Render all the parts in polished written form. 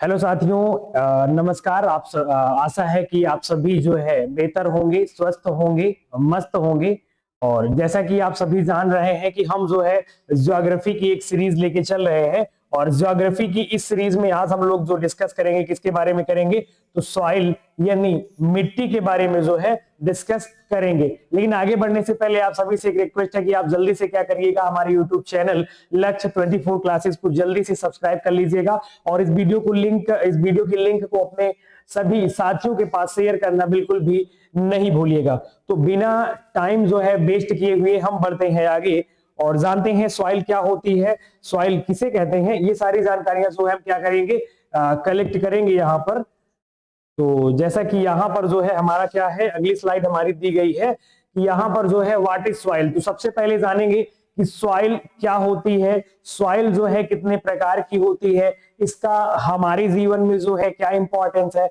Hello साथियों, नमस्कार। आशा है कि आप सभी जो है बेहतर होंगे, स्वस्थ होंगे, मस्त होंगे। और जैसा कि आप सभी जान रहे हैं कि हम जो है ज्योग्राफी की एक सीरीज लेके चल रहे हैं। और ज्योग्राफी की इस सीरीज में आज हम लोग जो डिस्कस करेंगे, किसके बारे में करेंगे, तो सॉइल यानी मिट्टी के बारे में जो है डिस्कस करेंगे। लेकिन आगे बढ़ने से पहले आप सभी से एक रिक्वेस्ट है कि आप जल्दी से क्या करिएगा, हमारे यूट्यूब चैनल लक्ष्य 24 क्लासेस को जल्दी से सब्सक्राइब कर लीजिएगा। और इस वीडियो की लिंक को अपने सभी साथियों के पास शेयर करना बिल्कुल भी नहीं भूलिएगा। तो बिना टाइम जो है वेस्ट किए हुए हम बढ़ते हैं आगे और जानते हैं सॉइल क्या होती है, सॉइल किसे कहते हैं। ये सारी जानकारियां जो है हम क्या करेंगे, कलेक्ट करेंगे यहाँ पर। तो जैसा कि यहाँ पर जो है हमारा क्या है, अगली स्लाइड हमारी दी गई है कि यहाँ पर जो है व्हाट इज सॉइल। तो सबसे पहले जानेंगे कि सॉइल क्या होती है, सॉइल जो है कितने प्रकार की होती है, इसका हमारे जीवन में जो है क्या इंपॉर्टेंस है,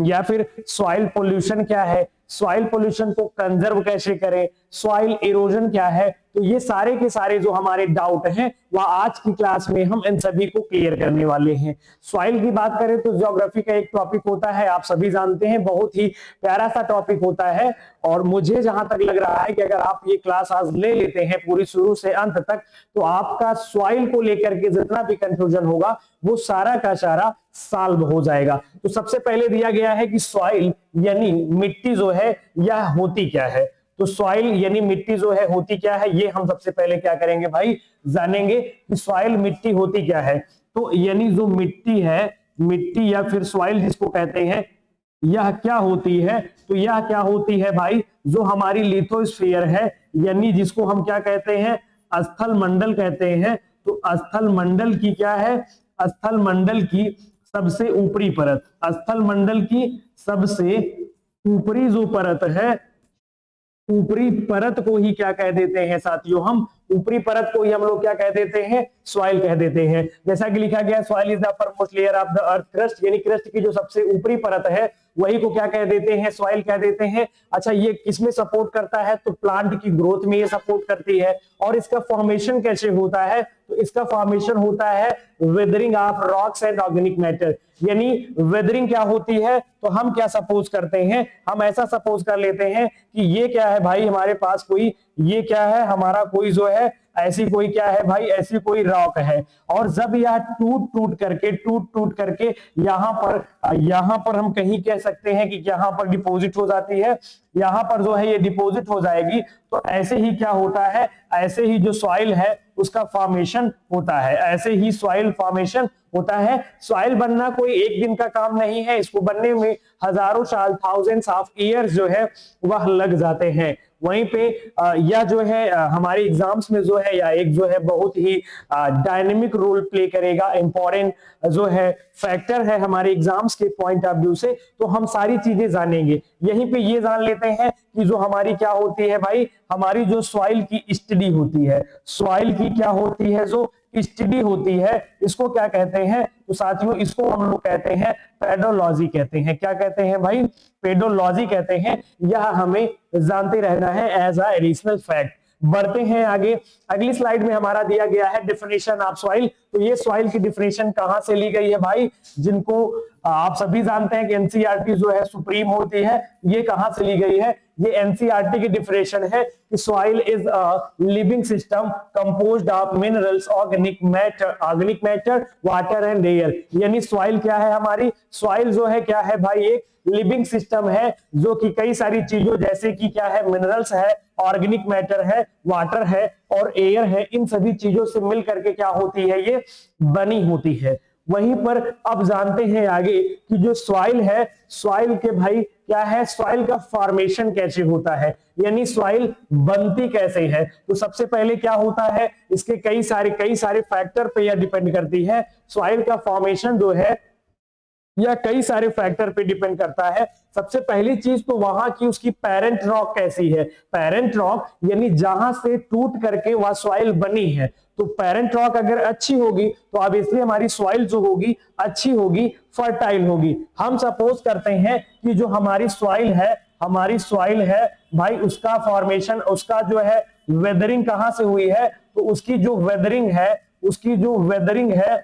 या फिर सॉइल पोल्यूशन क्या है, सॉइल पोल्यूशन को कंजर्व कैसे करें, सॉइल इरोजन क्या है। तो ये सारे के सारे जो हमारे डाउट हैं वह आज की क्लास में हम इन सभी को क्लियर करने वाले हैं। सॉइल की बात करें तो ज्योग्राफी का एक टॉपिक होता है, आप सभी जानते हैं, बहुत ही प्यारा सा टॉपिक होता है। और मुझे जहां तक लग रहा है कि अगर आप ये क्लास आज ले लेते हैं पूरी शुरू से अंत तक, तो आपका सॉइल को लेकर के जितना भी कंफ्यूजन होगा वो सारा का सारा सॉल्व हो जाएगा। तो सबसे पहले दिया गया है कि सॉइल यानी मिट्टी जो है यह होती क्या है। तो सॉइल यानी मिट्टी जो है होती क्या है, ये हम सबसे पहले क्या करेंगे भाई, जानेंगे कि सॉइल मिट्टी होती क्या है। तो यानी जो मिट्टी है, मिट्टी या फिर सॉइल जिसको कहते हैं, यह क्या होती है। तो यह क्या होती है भाई, जो हमारी लिथोस्फीयर है, यानी जिसको हम क्या कहते हैं, स्थल मंडल कहते हैं। तो स्थल मंडल की क्या है, स्थल मंडल की सबसे ऊपरी परत, स्थल मंडल की सबसे ऊपरी जो परत है, ऊपरी परत को ही क्या कह देते हैं साथियों, हम ऊपरी परत को ही हम लोग क्या कह देते हैं, सॉइल कह देते हैं। जैसा कि लिखा गया, soil is the uppermost layer of the earth crust, यानी क्रस्ट की जो सबसे ऊपरी परत है वही को क्या कह देते हैं, सॉइल कह देते हैं। अच्छा, ये किसमें सपोर्ट करता है, तो प्लांट की ग्रोथ में ये सपोर्ट करती है। और इसका फॉर्मेशन कैसे होता है, तो इसका फॉर्मेशन होता है weathering of rocks and organic matter. यानी वेदरिंग क्या होती है, तो हम क्या सपोज करते हैं, हम ऐसा सपोज कर लेते हैं कि ये क्या है भाई, हमारे पास कोई, ये क्या है हमारा कोई जो है ऐसी कोई क्या है भाई, ऐसी कोई रॉक है। और जब यह टूट टूट करके यहाँ पर हम कहीं कह सकते हैं कि यहाँ पर डिपॉजिट हो जाती है, यहाँ पर जो है ये डिपॉजिट हो जाएगी। तो ऐसे ही क्या होता है, ऐसे ही जो सॉइल है उसका फॉर्मेशन होता है, ऐसे ही सॉइल फॉर्मेशन होता है। सॉइल बनना कोई एक दिन का काम नहीं है, इसको बनने में हजारों साल, थाउजेंड्स ऑफ ईयर्स जो है वह लग जाते हैं। वहीं पे यह जो है हमारे एग्जाम्स में जो है, या एक जो है बहुत ही डायनेमिक रोल प्ले करेगा, इंपॉर्टेंट जो है फैक्टर है हमारे एग्जाम्स के पॉइंट ऑफ व्यू से। तो हम सारी चीजें जानेंगे। यहीं पे ये जान लेते हैं कि जो हमारी क्या होती है भाई, हमारी जो सॉइल की स्टडी होती है, सॉइल की क्या होती है, जो स्टडी होती है, इसको क्या कहते हैं, तो साथियों इसको हम लोग कहते हैं पेडोलॉजी कहते हैं। क्या कहते हैं भाई, पेडोलॉजी कहते हैं। यह हमें जानते रहना है एज अ एडिशनल फैक्ट। बढ़ते हैं आगे, अगली स्लाइड में हमारा दिया गया है डेफिनेशन ऑफ सॉइल। तो ये सॉइल की डेफिनेशन कहां से ली गई है भाई, जिनको आप सभी जानते हैं कि एनसीईआरटी जो है सुप्रीम होती है, ये कहां से ली गई है, ये एनसीईआरटी की डेफिनेशन है कि soil is a living system composed of minerals, organic matter, water and air. यानी सॉइल क्या है हमारी, सॉइल जो है क्या है भाई, एक लिविंग सिस्टम है जो कि कई सारी चीजों जैसे कि क्या है, मिनरल्स है, ऑर्गेनिक मैटर है, वाटर है और एयर है, इन सभी चीजों से मिल करके क्या होती है, ये बनी होती है। वहीं पर अब जानते हैं आगे कि जो सॉइल है, सॉइल के भाई क्या है, सॉइल का फॉर्मेशन कैसे होता है, यानी सॉइल बनती कैसे है। तो सबसे पहले क्या होता है, इसके कई सारे फैक्टर पे यह डिपेंड करती है। सॉइल का फॉर्मेशन जो है यह कई सारे फैक्टर पे डिपेंड करता है। सबसे पहली चीज तो वहां की उसकी पेरेंट रॉक कैसी है, पेरेंट रॉक यानी जहां से टूट करके वह सॉइल बनी है। तो पेरेंट रॉक अगर अच्छी होगी तो अब इसलिए हमारी सॉइल जो होगी अच्छी होगी, फर्टाइल होगी। हम सपोज करते हैं कि जो हमारी सॉइल है भाई, उसका फॉर्मेशन, उसका जो है वेदरिंग कहां से हुई है, तो उसकी जो वेदरिंग है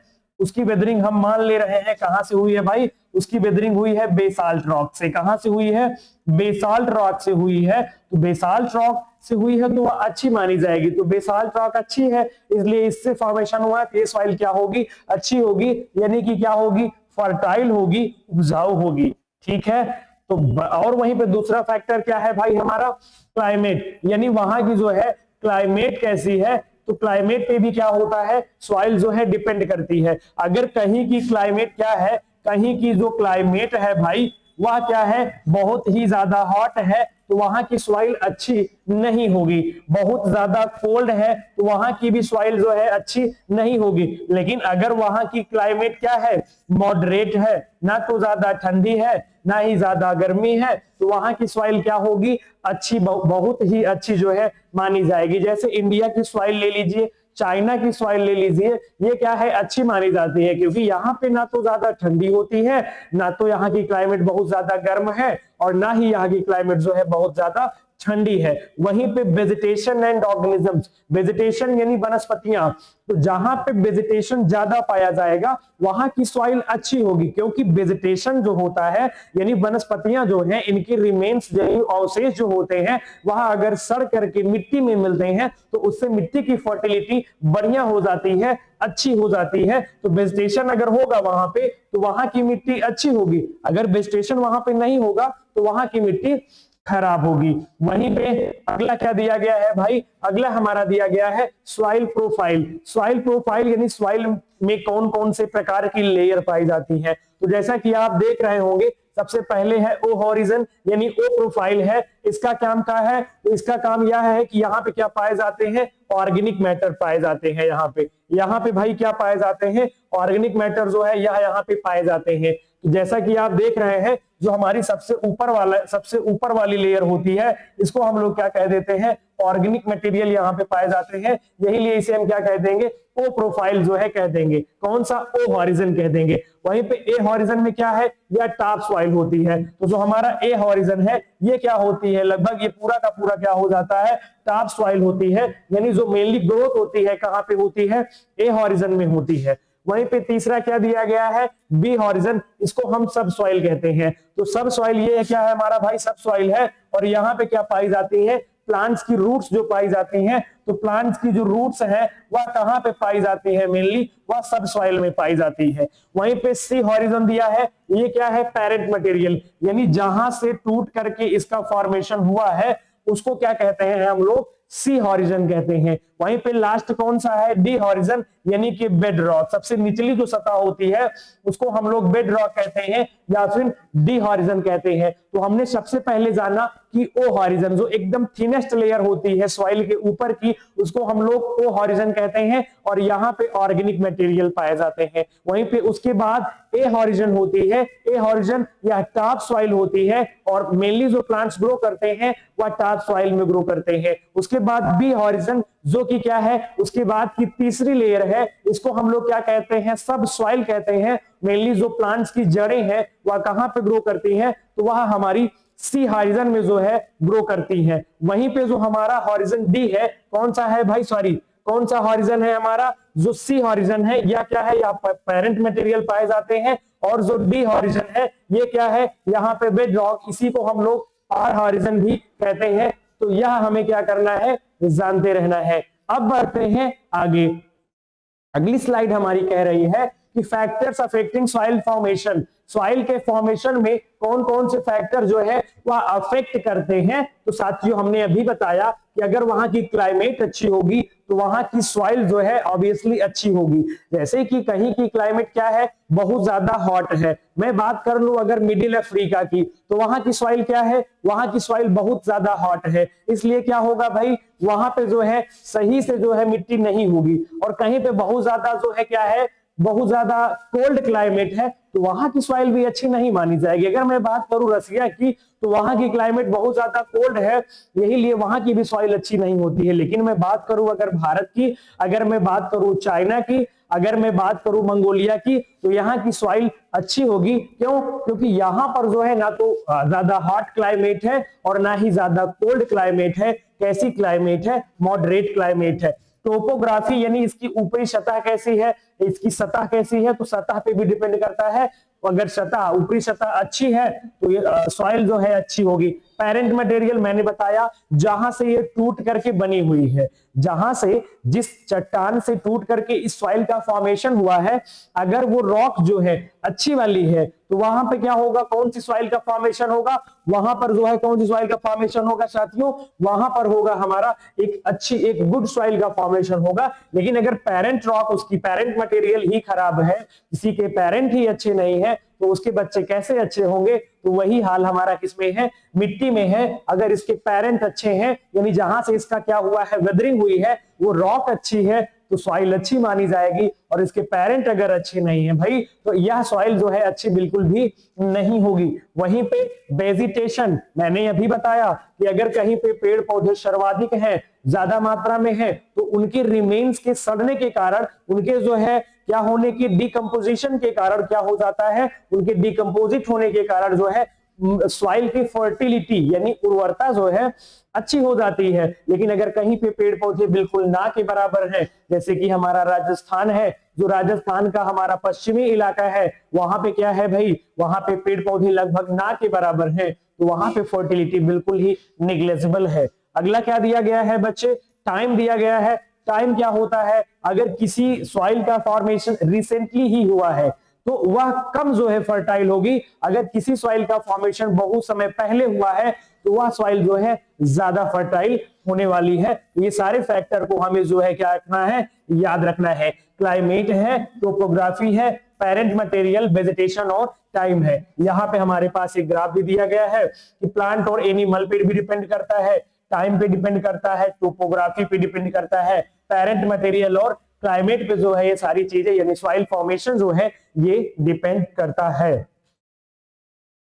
उसकी वेदरिंग हम मान ले रहे हैं कहां से हुई है भाई, उसकी वेदरिंग हुई है बेसाल्ट रॉक से। कहां से हुई है, बेसाल्ट रॉक से हुई है। तो बेसाल्ट रॉक से हुई है तो वह अच्छी मानी जाएगी। तो बेसाल्ट रॉक अच्छी है, इसलिए इससे फॉर्मेशन हुआ तो ये सॉइल क्या होगी, अच्छी होगी, यानी कि क्या होगी, फर्टाइल होगी, उपजाऊ होगी। ठीक है। तो और वहीं पे दूसरा फैक्टर क्या है भाई हमारा, क्लाइमेट, यानी वहां की जो है क्लाइमेट कैसी है। तो क्लाइमेट पे भी क्या होता है, सॉइल जो है डिपेंड करती है। अगर कहीं की क्लाइमेट क्या है, कहीं की जो क्लाइमेट है भाई वह क्या है, बहुत ही ज्यादा हॉट है तो वहां की सॉइल अच्छी नहीं होगी। बहुत ज्यादा कोल्ड है तो वहां की भी सॉइल जो है अच्छी नहीं होगी। लेकिन अगर वहां की क्लाइमेट क्या है, मॉडरेट है, ना तो ज्यादा ठंडी है ना ही ज्यादा गर्मी है, तो वहां की सॉइल क्या होगी, अच्छी, बहुत ही अच्छी जो है मानी जाएगी। जैसे इंडिया की सॉइल ले लीजिए, चाइना की सॉइल ले लीजिए, ये क्या है, अच्छी मानी जाती है, क्योंकि यहाँ पे ना तो ज्यादा ठंडी होती है, ना तो यहाँ की क्लाइमेट बहुत ज्यादा गर्म है, और ना ही यहाँ की क्लाइमेट जो है बहुत ज्यादा ठंडी है। वहीं पे वेजिटेशन एंड ऑर्गेनिजम्स, वेजिटेशन यानी वनस्पतियां, तो जहां पे वेजिटेशन ज्यादा पाया जाएगा वहां की सॉइल अच्छी होगी, क्योंकि वेजिटेशन जो होता है यानी वनस्पतियां जो हैं, इनके रिमेन्स यानी अवशेष जो होते हैं वहां अगर सड़ करके मिट्टी में मिलते हैं तो उससे मिट्टी की फर्टिलिटी बढ़िया हो जाती है, अच्छी हो जाती है। तो वेजिटेशन अगर होगा वहां पे तो वहां की मिट्टी अच्छी होगी, अगर वेजिटेशन वहां पे नहीं होगा तो वहां की मिट्टी खराब होगी। वहीं पे अगला क्या दिया गया है भाई, अगला हमारा दिया गया है सॉइल प्रोफाइल। सॉइल प्रोफाइल यानी सॉइल में कौन कौन से प्रकार की लेयर पाई जाती है। तो जैसा कि आप देख रहे होंगे, सबसे पहले है ओ हॉरिजन यानी ओ प्रोफाइल है। इसका काम क्या है, तो इसका काम यह है कि यहाँ पे क्या पाए जाते हैं, ऑर्गेनिक मैटर पाए जाते हैं। यहाँ पे भाई क्या पाए जाते हैं, ऑर्गेनिक मैटर जो है यह यहाँ पे पाए जाते हैं। तो जैसा कि आप देख रहे हैं, जो हमारी सबसे ऊपर वाली लेयर होती है, इसको हम लोग क्या कह देते हैं, ऑर्गेनिक मटेरियल यहाँ पे पाए जाते हैं। यही लिए इसे हम क्या कह देंगे, ओ प्रोफाइल जो है कह देंगे। कौन सा, ओ हॉरिजन कह देंगे। वहीं पे ए हॉरिजन में क्या है, यह टॉप सॉइल होती है। तो जो हमारा ए हॉरिजन है ये क्या होती है, लगभग ये पूरा का पूरा क्या हो जाता है, टॉप सॉइल होती है। यानी जो मेनली ग्रोथ होती है कहां पे होती है, ए हॉरिजन में होती है। वहीं पे तीसरा क्या दिया गया है, बी हॉरिजन, इसको हम सब सॉइल कहते हैं। तो सब सॉइल ये क्या है हमारा भाई, सब सॉइल है। और यहाँ पे क्या पाई जाती है, प्लांट्स की रूट्स जो पाई जाती हैं। तो प्लांट्स की जो रूट्स हैं वह कहां पे पाई जाती है, मेनली वह सब सॉइल में पाई जाती है। वहीं पे सी हॉरिजन दिया है, ये क्या है, पेरेंट मटेरियल, यानी जहां से टूट करके इसका फॉर्मेशन हुआ है उसको क्या कहते हैं हम लोग, सी हॉरिजन कहते हैं। वहीं पे लास्ट कौन सा है, डी हॉरिजन, यानी कि बेड रॉक, सबसे निचली जो सतह होती है उसको हम लोग बेड रॉक कहते हैं या फिर डी हॉरिजन कहते हैं। तो हमने सबसे पहले जाना कि ओ हॉरिजन, जो एकदम थिनेस्ट लेयर होती है सॉइल के ऊपर की, उसको हम लोग ओ हॉरिजन कहते हैं, और यहाँ पे ऑर्गेनिक मटेरियल पाए जाते हैं। वहीं पे उसके बाद ए हॉरिजन होती है, ए हॉरिजन या टॉप सॉइल होती है, और मेनली जो प्लांट्स ग्रो करते हैं वह टॉप सॉइल में ग्रो करते हैं। उसके बाद बी हॉरिजन, जो कि क्या है, उसके बाद की तीसरी लेयर है, इसको हम लोग क्या कहते हैं, सब सॉइल कहते हैं। मेनली जो प्लांट्स की जड़ें हैं वह कहां पे ग्रो करती हैं, तो वह हमारी सी हॉरिजन में जो है ग्रो करती है। वहीं पे जो हमारा हॉरिजन डी है, कौन सा है भाई, सॉरी कौन सा हॉरिजन है हमारा, जो सी हॉरिजन है, या क्या है, या पेरेंट मटेरियल पाए जाते हैं। और जो डी हॉरिजन है ये क्या है, यहाँ पे बेड रॉक, इसी को हम लोग आर हॉरिजन भी कहते हैं। तो यह हमें क्या करना है, जानते रहना है। अब बढ़ते हैं आगे, अगली स्लाइड हमारी कह रही है कि factors affecting soil formation, soil के फॉर्मेशन में कौन कौन से फैक्टर जो है वह अफेक्ट करते हैं। तो साथियों हमने अभी बताया कि अगर वहां की क्लाइमेट अच्छी होगी तो वहां की सॉइल जो है ऑब्वियसली अच्छी होगी। जैसे कि कहीं की क्लाइमेट क्या है, बहुत ज्यादा हॉट है। मैं बात कर लूं अगर मिडिल अफ्रीका की, तो वहां की सॉइल क्या है, वहां की सॉइल बहुत ज्यादा हॉट है। इसलिए क्या होगा भाई, वहां पे जो है सही से जो है मिट्टी नहीं होगी। और कहीं पे बहुत ज्यादा जो है क्या है, बहुत ज्यादा कोल्ड क्लाइमेट है, तो वहां की सॉइल भी अच्छी नहीं मानी जाएगी। अगर मैं बात करूं रसिया की, तो वहां की क्लाइमेट बहुत ज्यादा कोल्ड है, यही लिए वहां की भी सॉइल अच्छी नहीं होती है। लेकिन मैं बात करूं अगर भारत की, अगर मैं बात करूं चाइना की, अगर मैं बात करूं मंगोलिया की, तो यहाँ की सॉइल अच्छी होगी। क्यों, क्योंकि यहाँ पर जो है ना तो ज्यादा हॉट क्लाइमेट है और ना ही ज्यादा कोल्ड क्लाइमेट है। कैसी क्लाइमेट है, मॉडरेट क्लाइमेट है। टोपोग्राफी यानी इसकी ऊपरी सतह कैसी है, इसकी सतह कैसी है, तो सतह पे भी डिपेंड करता है। अगर सतह, ऊपरी सतह अच्छी है तो ये सॉइल जो है अच्छी होगी। पेरेंट मटेरियल मैंने बताया जहां से ये टूट करके बनी हुई है, जहां से, जिस चट्टान से टूट करके इस सॉइल का फॉर्मेशन हुआ है, अगर वो रॉक जो है अच्छी वाली है तो वहां पे क्या होगा, कौन सी सॉइल का फॉर्मेशन होगा, वहां पर जो है कौन सी सॉइल का फॉर्मेशन होगा साथियों, वहां पर होगा हमारा एक अच्छी, एक गुड सॉइल का फॉर्मेशन होगा। लेकिन अगर पेरेंट रॉक, उसकी पेरेंट मटेरियल ही खराब है, किसी के पेरेंट ही अच्छे नहीं है, तो उसके बच्चे कैसे अच्छे होंगे। तो वही हाल हमारा किसमें है, मिट्टी में है। अगर इसके पेरेंट अच्छे हैं, यानी जहां से इसका क्या हुआ है, वेदरिंग हुई है, वो रॉक अच्छी है, तो सॉइल अच्छी मानी जाएगी। और इसके पेरेंट अगर अच्छे नहीं है भाई, तो यह सॉइल जो है अच्छी बिल्कुल भी नहीं होगी। वहीं पे वेजिटेशन, मैंने अभी बताया कि अगर कहीं पे पेड़ पौधे सर्वाधिक हैं, ज्यादा मात्रा में है, तो उनके रिमेन्स के सड़ने के कारण, उनके जो है क्या होने की, डिकम्पोजिशन के कारण क्या हो जाता है, उनके डिकम्पोजिट होने के कारण जो है सॉइल की फर्टिलिटी यानी उर्वरता जो है अच्छी हो जाती है। लेकिन अगर कहीं पे पेड़ पौधे बिल्कुल ना के बराबर है, जैसे कि हमारा राजस्थान है, जो राजस्थान का हमारा पश्चिमी इलाका है, वहां पे क्या है भाई, वहां पे पेड़ पौधे लगभग ना के बराबर है, तो वहां पे फर्टिलिटी बिल्कुल ही निग्लेजिबल है। अगला क्या दिया गया है बच्चे, टाइम दिया गया है। टाइम क्या होता है, अगर किसी सॉइल का फॉर्मेशन रिसेंटली ही हुआ है तो वह कम जो है फर्टाइल होगी। अगर किसी सॉइल का फॉर्मेशन बहुत समय पहले हुआ है तो वह सॉइल जो है ज्यादा फर्टाइल होने वाली है। ये सारे फैक्टर को हमें जो है क्या रखना है, याद रखना है। क्लाइमेट है, टोपोग्राफी है, पेरेंट मटेरियल, वेजिटेशन और टाइम है। यहाँ पे हमारे पास एक ग्राफ भी दिया गया है कि प्लांट और एनिमल पे भी डिपेंड करता है, टाइम पे डिपेंड करता है, टोपोग्राफी पे डिपेंड करता है, पेरेंट मटेरियल और क्लाइमेट पे जो है ये सारी चीजें यानी सॉइल फॉर्मेशन जो है ये डिपेंड करता है।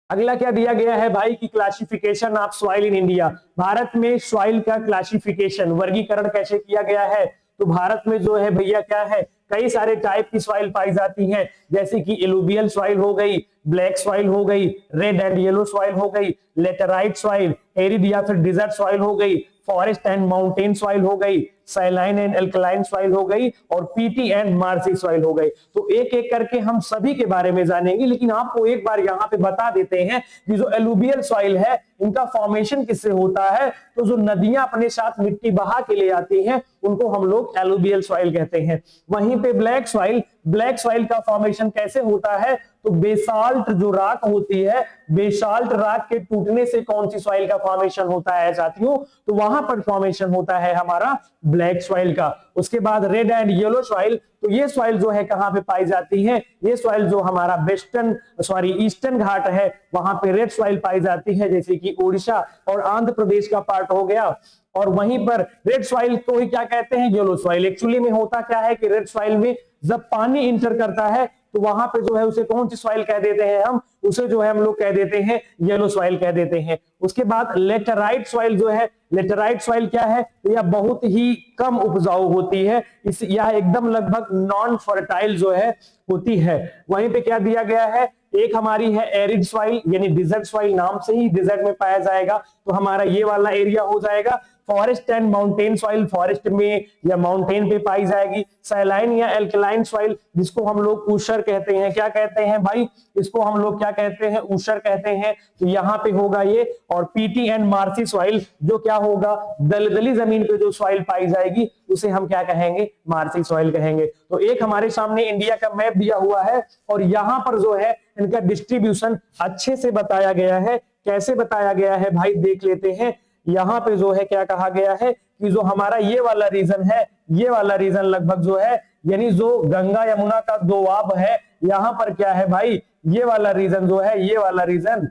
अगला क्या दिया गया है भाई की classification of soil in India. Bharat में सॉइल का क्लासिफिकेशन, वर्गीकरण कैसे किया गया है, तो भारत में जो है भैया क्या है, कई सारे टाइप की सॉइल पाई जाती हैं, जैसे कि एलुवियल सॉइल हो गई, ब्लैक सॉइल हो गई, रेड एंड येलो सॉइल हो गई, लेटेराइट सॉइल, एरिड या फिर डिजर्ट सॉइल हो गई, फॉरेस्ट एंड माउंटेन सॉइल हो गई, सैलाइन एंड एल्कलाइन सॉइल हो गई और पीटी एंड मार्सी सॉइल हो गई। तो एक एक करके हम सभी के बारे में जानेंगे, लेकिन आपको एक बार यहाँ पे बता देते हैं कि जो एलुवियल सॉइल है इनका फॉर्मेशन किससे होता है, तो जो नदियां अपने साथ मिट्टी बहा के ले आती हैं उनको हम लोग एलुवियल सॉइल कहते हैं। वहीं पे ब्लैक सॉइल, ब्लैक सॉइल का फॉर्मेशन कैसे होता है, तो बेसाल्ट जो राख होती है, बेसाल्ट राख के टूटने से कौन सी सॉइल का फॉर्मेशन होता है साथियों, तो वहां पर फॉर्मेशन होता है हमारा ब्लैक सॉइल का। उसके बाद रेड एंड येलो सॉइल, तो ये सॉइल जो है कहां पे पाई जाती है, ये सॉइल जो हमारा ईस्टर्न घाट है वहां पे रेड सॉइल पाई जाती है, जैसे कि उड़ीसा और आंध्र प्रदेश का पार्ट हो गया। और वहीं पर रेड सॉइल को ही क्या कहते हैं, येलो सॉइल। एक्चुअली में होता क्या है कि रेड सॉइल में जब पानी इंटर करता है तो वहां पे जो है उसे कौन सी सॉइल कह देते हैं, हम उसे जो है हम लोग कह देते हैं येलो सॉइल कह देते हैं। उसके बाद लेटेराइट सॉइल जो है, लेटेराइट सॉइल क्या है, तो यह बहुत ही कम उपजाऊ होती है, इस यह एकदम लगभग नॉन फर्टाइल जो है होती है। वहीं पे क्या दिया गया है, एक हमारी है एरिड सॉइल यानी डिजर्ट सॉइल, नाम से ही डिजर्ट में पाया जाएगा, तो हमारा ये वाला एरिया हो जाएगा। Forest and mountain soil, forest में या माउंटेन पे पाई जाएगी। सैलाइन या एल्कलाइन सॉइल, जिसको हम लोग ऊसर कहते हैं, क्या कहते हैं भाई, इसको हम लोग क्या कहते हैं, ऊसर कहते हैं, तो यहाँ पे होगा ये। और पीटी एंड मार्सी सॉइल जो क्या होगा, दलदली जमीन पे जो सॉइल पाई जाएगी उसे हम क्या कहेंगे, मार्सी सॉइल कहेंगे। तो एक हमारे सामने इंडिया का मैप दिया हुआ है और यहाँ पर जो है इनका डिस्ट्रीब्यूशन अच्छे से बताया गया है। कैसे बताया गया है भाई, देख लेते हैं। यहाँ पे जो है क्या कहा गया है कि जो हमारा ये वाला रीजन है, ये वाला रीजन लगभग जो है यानी जो गंगा यमुना का दोआब है, यहाँ पर क्या है भाई, ये वाला रीजन जो है, ये वाला रीजन,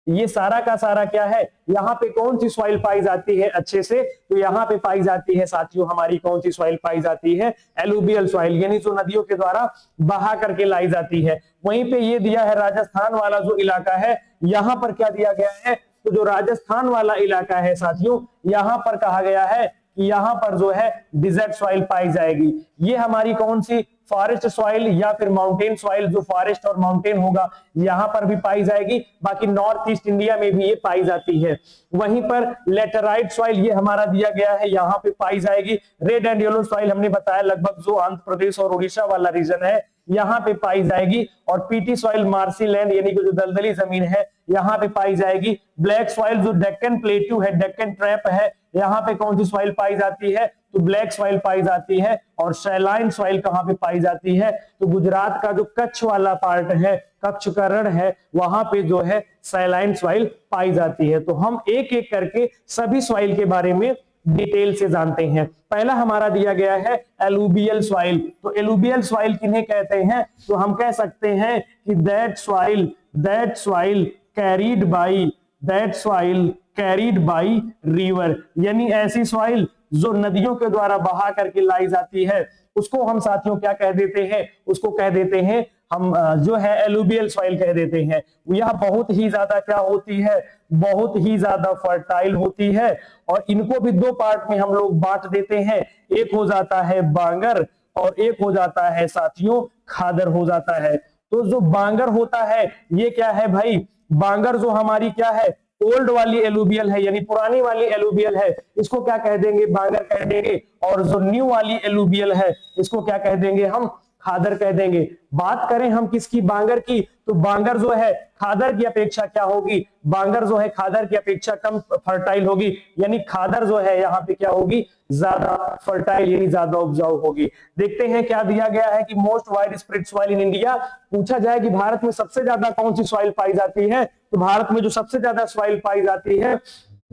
ये सारा का सारा क्या है, यहाँ पे कौन सी सॉइल पाई जाती है अच्छे से, तो यहाँ पे पाई जाती है साथियों हमारी कौन सी सॉइल पाई जाती है, एलुवियल सॉइल, यानी जो नदियों के द्वारा बहा करके लाई जाती है। वहीं पे ये दिया है राजस्थान वाला जो इलाका है, यहाँ पर क्या दिया गया है, तो जो राजस्थान वाला इलाका है साथियों, यहाँ पर कहा गया है कि यहाँ पर जो है डिजर्ट सॉइल पाई जाएगी। ये हमारी कौन सी, फॉरेस्ट सॉइल या फिर माउंटेन सॉइल, जो फॉरेस्ट और माउंटेन होगा यहाँ पर भी पाई जाएगी। बाकी नॉर्थ ईस्ट इंडिया में भी ये पाई जाती है। वहीं पर लेटराइट सॉइल ये हमारा दिया गया है, यहाँ पे पाई जाएगी। रेड एंड येलो सॉइल हमने बताया लगभग जो आंध्र प्रदेश और उड़ीसा वाला रीजन है यहाँ पे पाई जाएगी। और पीटी सॉइल मार्सी लैंड यानी कि जो दलदली जमीन है यहाँ पे पाई जाएगी। ब्लैक सॉइल जो डेक्कन प्लेट्यू है, डेक्कन ट्रैप है, यहाँ पे कौन सी सॉइल पाई जाती है, तो ब्लैक सॉइल पाई जाती है। और सैलाइन सॉइल कहाँ पे पाई जाती है, तो गुजरात का जो कच्छ वाला पार्ट है, कच्छ का रण है, वहां पे जो है सैलाइन सॉइल पाई जाती है। तो हम एक एक करके सभी सॉइल के बारे में डिटेल से जानते हैं। पहला हमारा दिया गया है एलुवियल सॉइल। तो एलुवियल सॉइल किन्हें कहते हैं, तो हम कह सकते हैं कि that soil carried by river, यानी ऐसी सॉइल जो नदियों के द्वारा बहा करके लाई जाती है, उसको हम साथियों क्या कह देते हैं, उसको कह देते हैं हम जो है एलुवियल सॉइल कह देते हैं। यह बहुत ही ज्यादा क्या होती है, बहुत ही ज्यादा फर्टाइल होती है। और इनको भी दो पार्ट में हम लोग बांट देते हैं, एक हो जाता है बांगर और एक हो जाता है साथियों खादर हो जाता है। तो जो बांगर होता है ये क्या है भाई, बांगर जो हमारी क्या है, ओल्ड वाली एलुवियल है, यानी पुरानी वाली एलुवियल है, इसको क्या कह देंगे, बांगर कह देंगे। और जो न्यू वाली एलुवियल है इसको क्या कह देंगे, हम खादर कह देंगे। बात करें हम किसकी, बांगर की, तो बांगर जो है खादर की अपेक्षा क्या होगी, बांगर जो है खादर की अपेक्षा कम फर्टाइल होगी, यानी खादर जो है यहाँ पे क्या होगी, ज्यादा फर्टाइल यानी ज्यादा उपजाऊ होगी। देखते हैं क्या दिया गया है कि most wide spread soil in India. पूछा जाए कि भारत में सबसे ज्यादा कौन सी सॉइल पाई जाती है, तो भारत में जो सबसे ज्यादा सॉइल पाई जाती है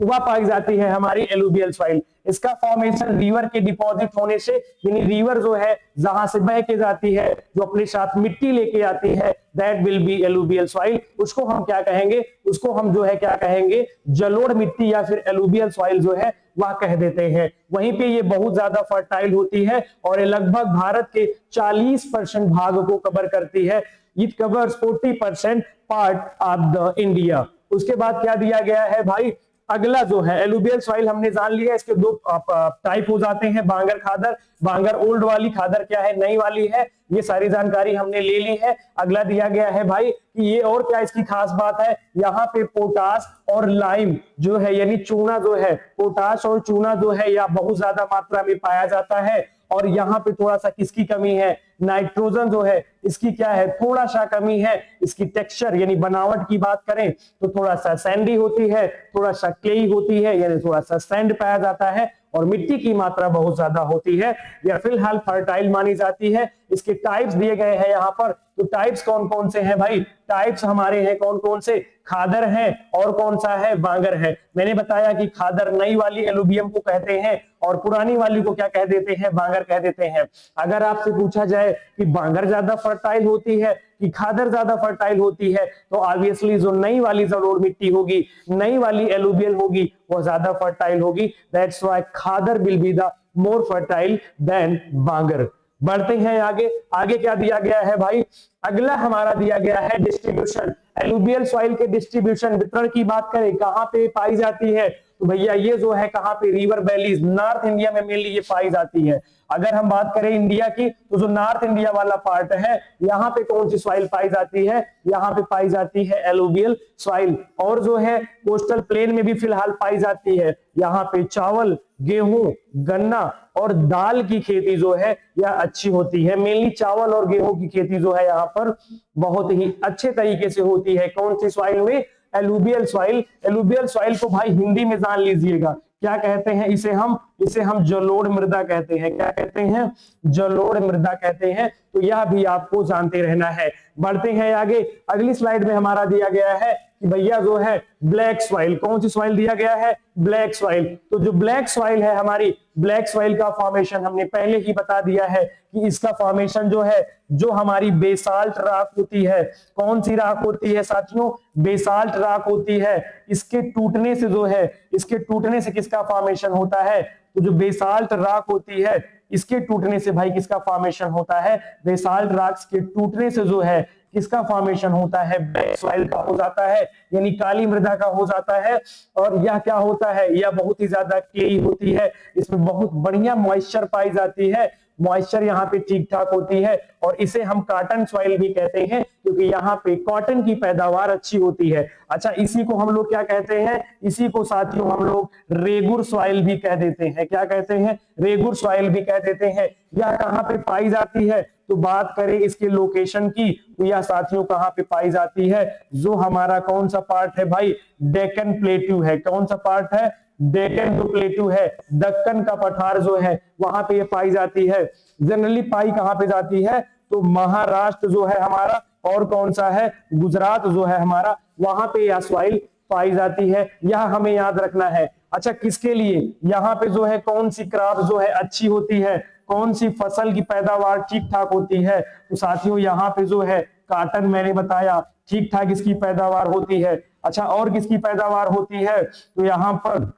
वह पाई जाती है हमारी एलुवियल सॉइल। इसका फॉर्मेशन रिवर के डिपॉजिट होने से, यानी रिवर जो है जहां से बह के जाती है, जो अपने साथ मिट्टी लेके आती है, that will be alluvial soil. उसको हम क्या कहेंगे, उसको हम जो है क्या कहेंगे, जलोढ़ मिट्टी या फिर एलुवियल सॉइल जो है वह कह देते हैं। वहीं पे ये बहुत ज्यादा फर्टाइल होती है और ये लगभग भारत के 40% भाग को कवर करती है। It covers 40% part of the India. उसके बाद क्या दिया गया है भाई, अगला जो है एलुवियल सॉइल हमने जान लिया, इसके दो टाइप हो जाते हैं, बांगर खादर। बांगर ओल्ड वाली, खादर क्या है, नई वाली है। ये सारी जानकारी हमने ले ली है। अगला दिया गया है भाई कि ये और क्या इसकी खास बात है, यहाँ पे पोटास और लाइम जो है, यानी चूना जो है, पोटास और चूना जो है यह बहुत ज्यादा मात्रा में पाया जाता है। और यहाँ पे थोड़ा सा किसकी कमी है, नाइट्रोजन जो है इसकी क्या है, थोड़ा सा कमी है। इसकी टेक्सचर यानी बनावट की बात करें तो थोड़ा सा सैंडी होती है, थोड़ा सा क्लेई होती है, यानी थोड़ा सा सैंड पाया जाता है। और मिट्टी की मात्रा बहुत ज्यादा होती है। यह फिलहाल फर्टाइल मानी जाती है। इसके टाइप्स दिए गए हैं यहाँ पर, तो टाइप्स कौन कौन से हैं भाई, टाइप्स हमारे हैं कौन कौन से, खादर है और कौन सा है, बांगर है। मैंने बताया कि खादर नई वाली एलुवियम को कहते हैं और पुरानी वाली को क्या कह देते हैं, बांगर कह देते हैं। अगर आपसे पूछा जाए कि बांगर ज्यादा फर्टाइल होती है कि खादर ज्यादा फर्टाइल होती है, तो ऑब्वियसली जो नई वाली जलोढ़ मिट्टी होगी, नई वाली एलुवियल होगी, वो ज्यादा फर्टाइल होगी। That's why khadar will be the more fertile than bangar. बढ़ते हैं आगे। आगे क्या दिया गया है भाई, अगला हमारा दिया गया है डिस्ट्रीब्यूशन। एलुवियल सॉइल के डिस्ट्रीब्यूशन, वितरण की बात करें, कहां पे पाई जाती है, तो भैया ये जो है कहां पे, रिवर वैलीज, नॉर्थ इंडिया में मेनली ये पाई जाती है। अगर हम बात करें इंडिया की, तो जो नॉर्थ इंडिया वाला पार्ट है, यहाँ पे कौन सी सॉइल पाई जाती है, यहाँ पे पाई जाती है एलुवियल सॉइल। और जो है कोस्टल प्लेन में भी फिलहाल पाई जाती है। यहाँ पे चावल, गेहूं, गन्ना और दाल की खेती जो है यह अच्छी होती है। मेनली चावल और गेहूं की खेती जो है यहाँ पर बहुत ही अच्छे तरीके से होती है। कौन सी सॉइल में, एलुवियल सॉइल। एलुवियल सॉइल को भाई हिंदी में जान लीजिएगा, क्या कहते हैं इसे हम जलोढ़ मृदा कहते हैं। क्या कहते हैं, जलोढ़ मृदा कहते हैं। तो यह भी आपको जानते रहना है। बढ़ते हैं आगे। अगली स्लाइड में हमारा दिया गया है कि भैया जो है ब्लैक सॉइल, कौन सी सॉइल दिया गया है, ब्लैक सॉइल। तो जो ब्लैक सॉइल है हमारी, ब्लैक सॉइल का फॉर्मेशन हमने पहले ही बता दिया है कि इसका फॉर्मेशन जो है, जो हमारी बेसाल्ट राख होती है, कौन सी राख होती है साथियों, बेसाल्ट राख होती है। इसके टूटने से जो है, इसके टूटने से किसका फॉर्मेशन होता है, तो जो बेसाल्ट राख होती है इसके टूटने से भाई किसका फॉर्मेशन होता है, बेसाल्ट रॉक्स के टूटने से जो है किसका फॉर्मेशन होता है, ब्लैक सॉइल का हो जाता है, यानी काली मृदा का हो जाता है। और यह क्या होता है, यह बहुत ही ज्यादा क्लेई होती है, इसमें बहुत बढ़िया मॉइस्चर पाई जाती है, मॉइस्चर यहाँ पे ठीक ठाक होती है, और इसे हम कॉटन सॉइल भी कहते हैं क्योंकि यहाँ पे कॉटन की पैदावार अच्छी होती है। अच्छा, इसी को हम लोग क्या कहते हैं, इसी को साथियों हम लोग रेगुर सॉइल भी कह देते हैं। क्या कहते हैं, रेगुर सॉइल भी कह देते हैं। यह कहाँ पे पाई जाती है, तो बात करें इसके लोकेशन की, तो यह साथियों कहाँ पे पाई जाती है, जो हमारा कौन सा पार्ट है भाई, डेक्कन प्लेट्यू है। कौन सा पार्ट है, डेक्कन जो प्लेट्यू है, दक्कन का पठार जो है वहां पे ये पाई जाती है। जनरली पाई कहां पे जाती है, तो महाराष्ट्र जो है हमारा, और कौन सा है, गुजरात जो है हमारा, वहां पे यह सॉइल पाई जाती है। यह हमें याद रखना है। अच्छा, किसके लिए, यहाँ पे जो है कौन सी क्रॉप जो है अच्छी होती है, कौन सी फसल की पैदावार ठीक ठाक होती है, तो साथियों यहाँ पे जो है कॉटन मैंने बताया ठीक ठाक इसकी पैदावार होती है। अच्छा, और किसकी पैदावार होती है, तो यहाँ पर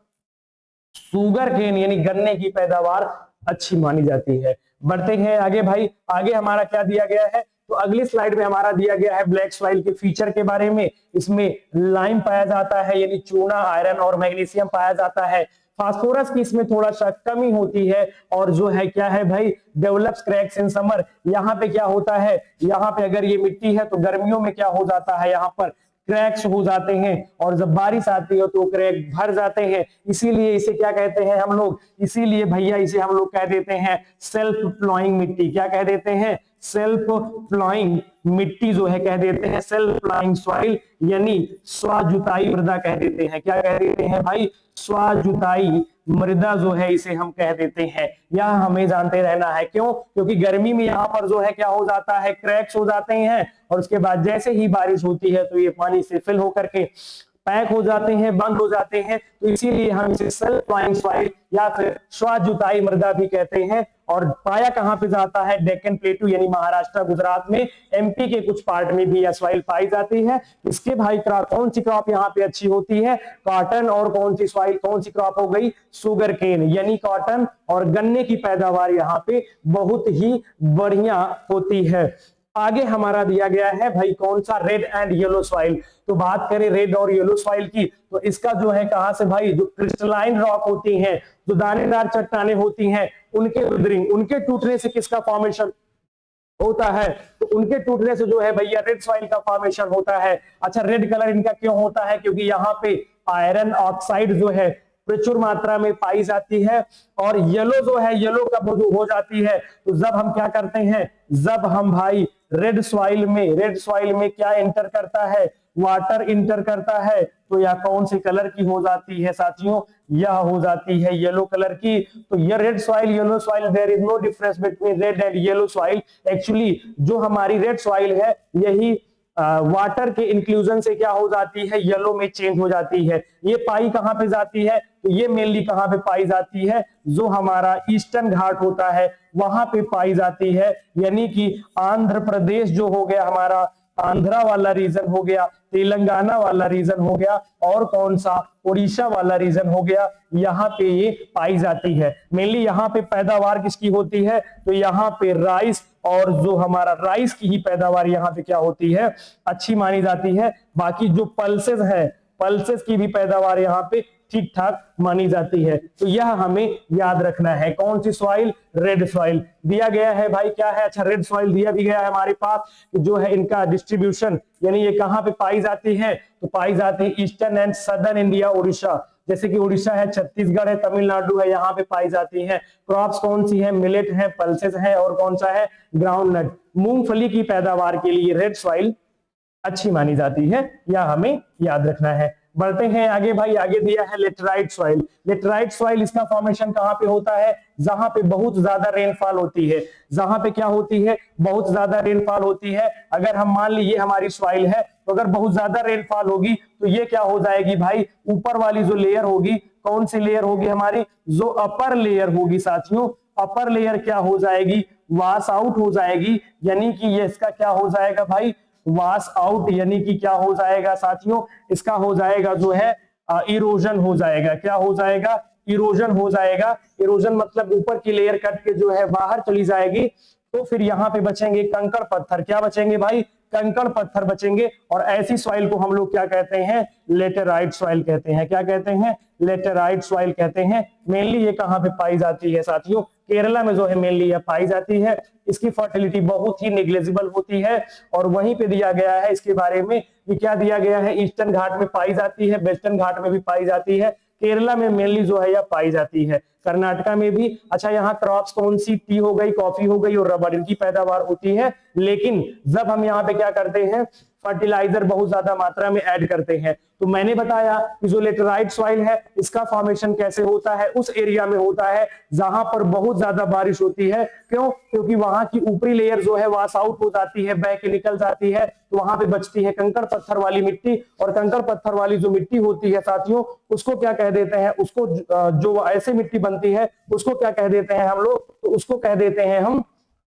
शुगर केन यानी गन्ने की पैदावार अच्छी मानी जाती है। बढ़ते हैं आगे भाई, आगे हमारा क्या दिया गया है, तो अगली स्लाइड में हमारा दिया गया है ब्लैक सॉइल के फीचर के बारे में। इसमें लाइम पाया जाता है, यानी चूना, आयरन और मैग्नीशियम पाया जाता है। फास्फोरस की इसमें थोड़ा सा कमी होती है, और जो है क्या है भाई, डेवलप्स क्रैक्स इन समर। यहाँ पे क्या होता है, यहाँ पे अगर ये मिट्टी है तो गर्मियों में क्या हो जाता है, यहाँ पर क्रैक्स हो जाते हैं, और जब बारिश आती है तो क्रैक भर जाते हैं। इसीलिए इसे क्या कहते हैं हम लोग, इसीलिए भैया इसे हम लोग कह देते हैं सेल्फ प्लॉइंग मिट्टी। क्या कह देते हैं, सेल्फ प्लॉइंग मिट्टी जो है कह देते हैं सेल्फ प्लॉइंग सॉइल, यानी स्वाजुताई मृदा कह देते हैं। क्या कह देते हैं भाई, स्वाजुताई मृदा जो है इसे हम कह देते हैं। यह हमें जानते रहना है, क्यों, क्योंकि गर्मी में यहाँ पर जो है क्या हो जाता है, क्रैक्स हो जाते हैं, और उसके बाद जैसे ही बारिश होती है तो ये पानी से फिल होकर के पैक हो जाते हैं, बंद हो जाते हैं। तो इसीलिए हम इसे सेल्फ प्लॉइंग सॉइल या फिर स्वाजुताई मृदा भी कहते हैं। और पाया कहां पे जाता है, डेक्कन प्लेटू यानी महाराष्ट्र, गुजरात में, एमपी के कुछ पार्ट में भी यह सॉइल पाई जाती है। इसके भाई कौन सी क्रॉप यहाँ पे अच्छी होती है, कॉटन, और कौन सी सॉइल, कौन सी क्रॉप हो गई, शुगर केन, यानी कॉटन और गन्ने की पैदावार यहाँ पे बहुत ही बढ़िया होती है। आगे हमारा दिया गया है भाई कौन सा, रेड एंड येलो सॉइल। तो बात करें रेड और येलो सॉइल की, तो इसका जो है कहां से भाई, जो क्रिस्टलाइन रॉक होती हैं, जो दानेदार चट्टानें होती हैं, उनके विदरिंग, उनके टूटने से किसका फॉर्मेशन होता है, तो उनके टूटने से जो है भैया रेड सॉइल का फॉर्मेशन होता है। अच्छा, रेड कलर इनका क्यों होता है, क्योंकि यहाँ पे आयरन ऑक्साइड जो है प्रचुर मात्रा में पाई जाती है। और येलो जो है, येलो कब हो जाती है, तो जब हम क्या करते हैं, जब हम भाई रेड सॉइल में क्या इंटर करता है, वाटर इंटर करता है, तो यह कौन से कलर की हो जाती है साथियों, यह हो जाती है येलो कलर की। तो ये red soil, yellow soil, there is no difference between red and yellow soil. Actually जो हमारी रेड सॉइल है यही वाटर के इंक्लूजन से क्या हो जाती है, येलो में चेंज हो जाती है। ये पाई कहां पे जाती है, तो ये मेनली कहां पे पाई जाती है, जो हमारा ईस्टर्न घाट होता है वहां पे पाई जाती है। यानी कि आंध्र प्रदेश जो हो गया हमारा, आंध्रा वाला रीजन हो गया, तेलंगाना वाला रीजन हो गया, और कौन सा, उड़ीसा वाला रीजन हो गया, यहाँ पे ये पाई जाती है। मेनली यहाँ पे पैदावार किसकी होती है, तो यहाँ पे राइस, और जो हमारा राइस की ही पैदावार यहाँ पे क्या होती है, अच्छी मानी जाती है। बाकी जो पल्सेस है, पल्सेस की भी पैदावार यहाँ पे ठीक ठाक मानी जाती है। तो यह हमें याद रखना है। कौन सी सॉइल, रेड सॉइल दिया गया है भाई, क्या है, अच्छा रेड सॉइल दिया भी गया है हमारे पास, जो है इनका डिस्ट्रीब्यूशन, यानी ये कहां पे पाई जाती है, तो पाई जाती है eastern and southern India, Orissa, जैसे कि उड़ीसा है, छत्तीसगढ़ है, तमिलनाडु है, यहाँ पे पाई जाती है। क्रॉप्स कौन सी है, मिलेट है, पल्सेस है, और कौन सा है, ग्राउंड नट। मूंगफली की पैदावार के लिए रेड सॉइल अच्छी मानी जाती है, यह हमें याद रखना है। बढ़ते हैं आगे भाई, आगे दिया है लेटराइट सॉइल। लेटराइट सॉइल, इसका फॉर्मेशन कहां पे होता है, जहां पे बहुत ज्यादा रेनफॉल होती है, जहां पे क्या होती है, बहुत ज्यादा रेनफॉल होती है। अगर हम मान लीजिए हमारी सॉइल है, तो अगर बहुत ज्यादा रेनफॉल होगी तो ये क्या हो जाएगी भाई, ऊपर वाली जो लेयर होगी, कौन सी लेयर होगी हमारी, जो अपर लेयर होगी साथियों, अपर लेयर क्या हो जाएगी, वॉश आउट हो जाएगी। यानी कि ये इसका क्या हो जाएगा भाई, वॉश आउट, यानी कि क्या हो जाएगा साथियों, इसका हो जाएगा जो है इरोजन हो जाएगा। क्या हो जाएगा, इरोजन हो जाएगा। इरोजन मतलब ऊपर की लेयर कट के जो है बाहर चली जाएगी, तो फिर यहाँ पे बचेंगे कंकड़ पत्थर। क्या बचेंगे भाई? कंकड़ पत्थर बचेंगे। और ऐसी सॉइल को हम लोग क्या कहते हैं? लेटेराइट सॉइल कहते हैं। क्या कहते हैं? लेटेराइट सॉइल कहते हैं। मेनली ये कहाँ पे पाई जाती है साथियों? केरला में जो है मेनली ये पाई जाती है। इसकी फर्टिलिटी बहुत ही नेग्लिजिबल होती है। और वहीं पे दिया गया है इसके बारे में कि क्या दिया गया है, ईस्टर्न घाट में पाई जाती है, वेस्टर्न घाट में भी पाई जाती है, केरला में मेनली जो है यह पाई जाती है, कर्नाटका में भी। अच्छा, यहाँ क्रॉप्स कौन सी? टी हो गई, कॉफी हो गई और रबर, इनकी पैदावार होती है। लेकिन जब हम यहाँ पे क्या करते हैं, फर्टिलाइजर बहुत ज्यादा मात्रा में ऐड करते हैं, तो मैंने बताया कि जो लेटेराइट सॉइल है इसका फॉर्मेशन कैसे होता है, उस एरिया में होता है जहां पर बहुत ज्यादा बारिश होती है। क्यों? क्योंकि वहां की ऊपरी लेयर जो है वॉश आउट हो जाती है, बह के निकल जाती है, तो वहां पे बचती है कंकड़ पत्थर वाली मिट्टी। और कंकड़ पत्थर वाली जो मिट्टी होती है साथियों, उसको क्या कह देते हैं? उसको जो ऐसे मिट्टी बनती है उसको क्या कह देते हैं हम लोग? तो उसको कह देते हैं हम,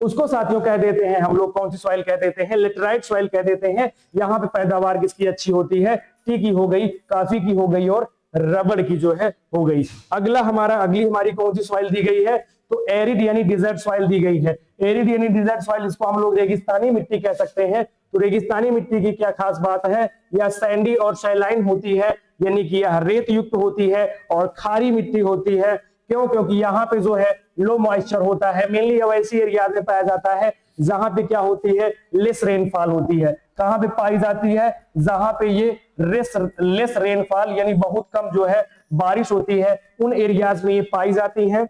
उसको साथियों कह देते हैं हम लोग, कौन सी सॉइल कह देते हैं? लेटेराइट सॉइल कह देते हैं। यहाँ पे पैदावार किसकी अच्छी होती है? टी की हो गई, कॉफी की हो गई और रबड़ की जो है हो गई। अगली हमारी कौन सी सॉइल दी गई है? तो एरिड यानी डिजर्ट सॉइल दी गई है। एरिड यानी डिजर्ट सॉइल, इसको हम लोग रेगिस्तानी मिट्टी कह सकते हैं। तो रेगिस्तानी मिट्टी की क्या खास बात है? यह सैंडी और सैलाइन होती है, यानी कि यह रेत युक्त होती है और खारी मिट्टी होती है। क्यों? क्योंकि यहाँ पे जो है लो मॉइस्चर होता है। मेनली वैसी एरिया में पाया जाता है जहां पे क्या होती है? लेस रेनफॉल होती है। कहां पे पाई जाती है? जहां पे ये लेस रेनफॉल यानी बहुत कम जो है बारिश होती है, उन एरियाज में ये पाई जाती है।